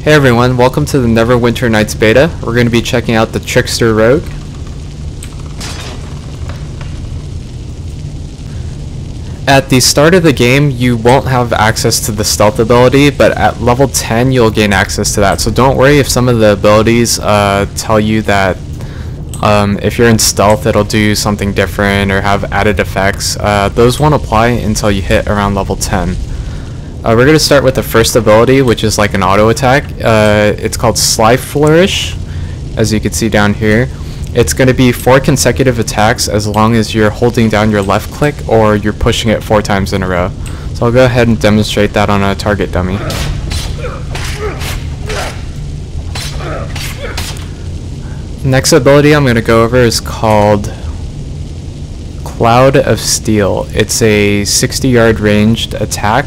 Hey everyone, welcome to the Neverwinter Nights beta. We're going to be checking out the Trickster Rogue. At the start of the game, you won't have access to the stealth ability, but at level 10 you'll gain access to that. So don't worry if some of the abilities tell you that if you're in stealth it'll do something different or have added effects. Those won't apply until you hit around level 10. We're going to start with the first ability, which is like an auto attack. It's called Sly Flourish, as you can see down here. It's going to be 4 consecutive attacks as long as you're holding down your left click or you're pushing it 4 times in a row. So I'll go ahead and demonstrate that on a target dummy. Next ability I'm going to go over is called Cloud of Steel. It's a 60-yard ranged attack.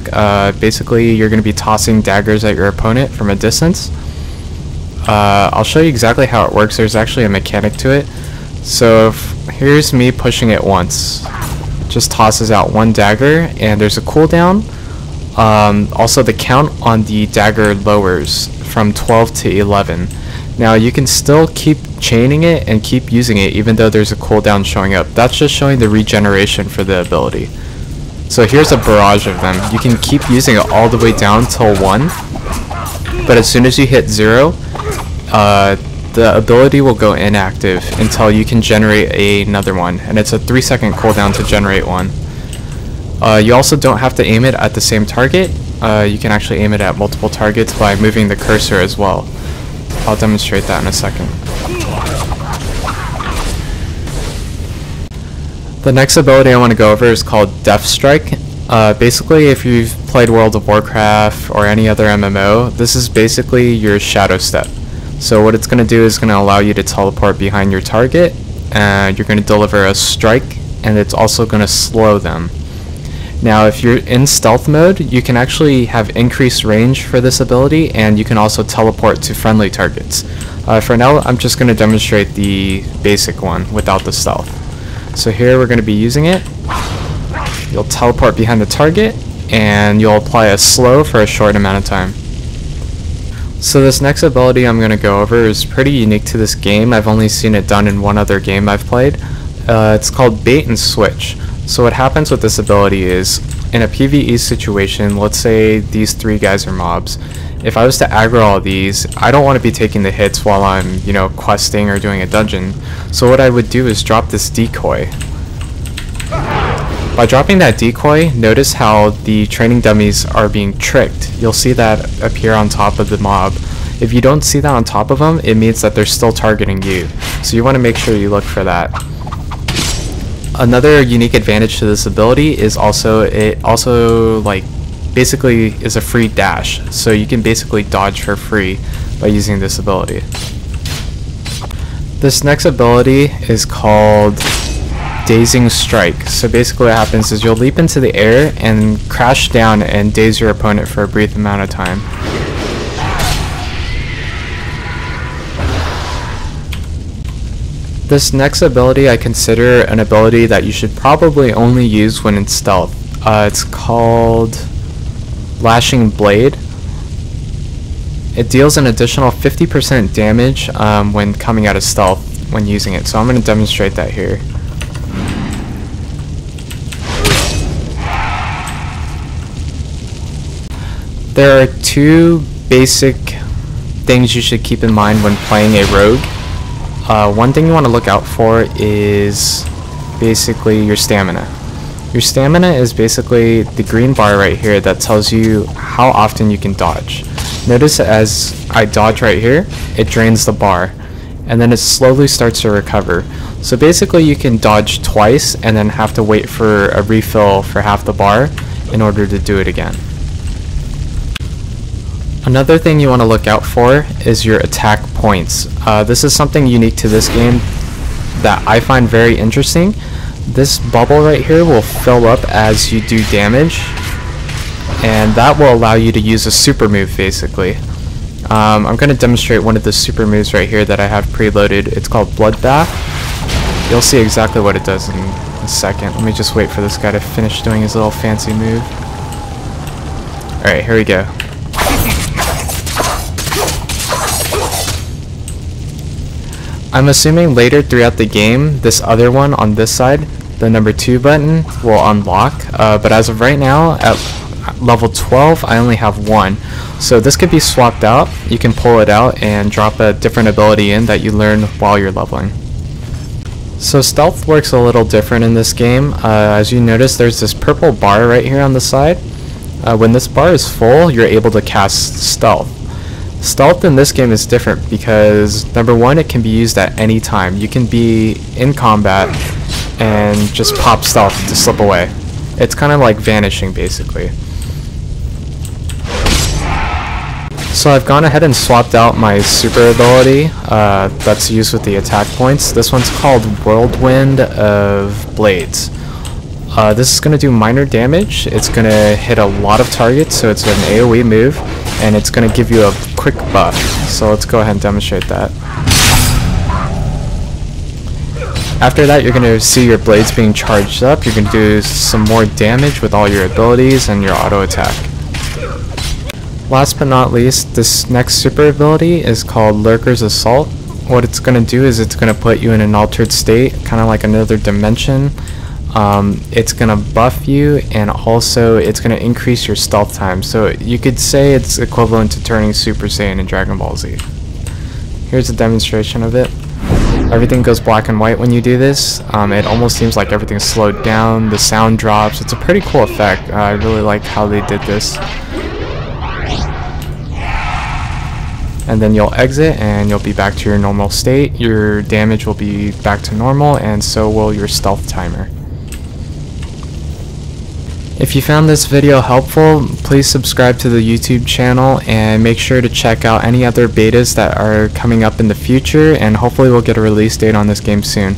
Basically, you're going to be tossing daggers at your opponent from a distance. I'll show you exactly how it works. There's actually a mechanic to it. So here's me pushing it once. Just tosses out 1 dagger, and there's a cooldown. Also, the count on the dagger lowers from 12 to 11. Now you can still keep chaining it and keep using it even though there's a cooldown showing up. That's just showing the regeneration for the ability. So here's a barrage of them. You can keep using it all the way down till 1, but as soon as you hit 0, the ability will go inactive until you can generate another one, and it's a 3-second cooldown to generate one. You also don't have to aim it at the same target. You can actually aim it at multiple targets by moving the cursor as well. I'll demonstrate that in a second. The next ability I want to go over is called Death Strike. Basically, if you've played World of Warcraft or any other MMO, this is basically your shadow step. So what it's going to do is going to allow you to teleport behind your target, and you're going to deliver a strike, and it's also going to slow them. Now if you're in stealth mode, you can actually have increased range for this ability, and you can also teleport to friendly targets. For now, I'm just going to demonstrate the basic one without the stealth. So here we're going to be using it. You'll teleport behind the target, and you'll apply a slow for a short amount of time. So this next ability I'm going to go over is pretty unique to this game. I've only seen it done in one other game I've played. It's called Bait and Switch. So what happens with this ability is, in a PvE situation, let's say these 3 guys are mobs. If I was to aggro all these, I don't want to be taking the hits while I'm, questing or doing a dungeon. So what I would do is drop this decoy. By dropping that decoy, notice how the training dummies are being tricked. You'll see that appear on top of the mob. If you don't see that on top of them, it means that they're still targeting you. So you want to make sure you look for that. Another unique advantage to this ability is it basically is a free dash, so you can basically dodge for free by using this ability. This next ability is called Dazing Strike. So basically what happens is you'll leap into the air and crash down and daze your opponent for a brief amount of time. This next ability I consider an ability that you should probably only use when in stealth. It's called Lashing Blade. It deals an additional 50% damage when coming out of stealth when using it, so I'm going to demonstrate that here. There are 2 basic things you should keep in mind when playing a rogue. One thing you want to look out for is basically your stamina. Your stamina is basically the green bar right here that tells you how often you can dodge. Notice as I dodge right here, it drains the bar, and then it slowly starts to recover. So basically you can dodge twice and then have to wait for a refill for half the bar in order to do it again. Another thing you want to look out for is your attack points. This is something unique to this game that I find very interesting. This bubble right here will fill up as you do damage, and that will allow you to use a super move basically. I'm going to demonstrate one of the super moves right here that I have preloaded. It's called Bloodbath. You'll see exactly what it does in a second. Let me just wait for this guy to finish doing his little fancy move. Alright, here we go. I'm assuming later throughout the game, this other one on this side, the number 2 button, will unlock, but as of right now, at level 12, I only have 1. So this could be swapped out. You can pull it out and drop a different ability in that you learn while you're leveling. So stealth works a little different in this game. As you notice, there's this purple bar right here on the side. When this bar is full, you're able to cast stealth. Stealth in this game is different because, number 1, it can be used at any time. You can be in combat and just pop stealth to slip away. It's kind of like vanishing, basically. So I've gone ahead and swapped out my super ability that's used with the attack points. This one's called Whirlwind of Blades. This is going to do minor damage. It's going to hit a lot of targets, so it's an AoE move, and it's going to give you a quick buff. So let's go ahead and demonstrate that. After that, you're going to see your blades being charged up. You're going to do some more damage with all your abilities and your auto attack. Last but not least, this next super ability is called Lurkers Assault. What it's going to do is it's going to put you in an altered state, kind of like another dimension. It's going to buff you, and also it's going to increase your stealth time. So you could say it's equivalent to turning Super Saiyan in Dragon Ball Z. Here's a demonstration of it. Everything goes black and white when you do this. It almost seems like everything's slowed down. The sound drops. It's a pretty cool effect. I really like how they did this. And then you'll exit and you'll be back to your normal state. Your damage will be back to normal, and so will your stealth timer. If you found this video helpful, please subscribe to the YouTube channel and make sure to check out any other betas that are coming up in the future, and hopefully we'll get a release date on this game soon.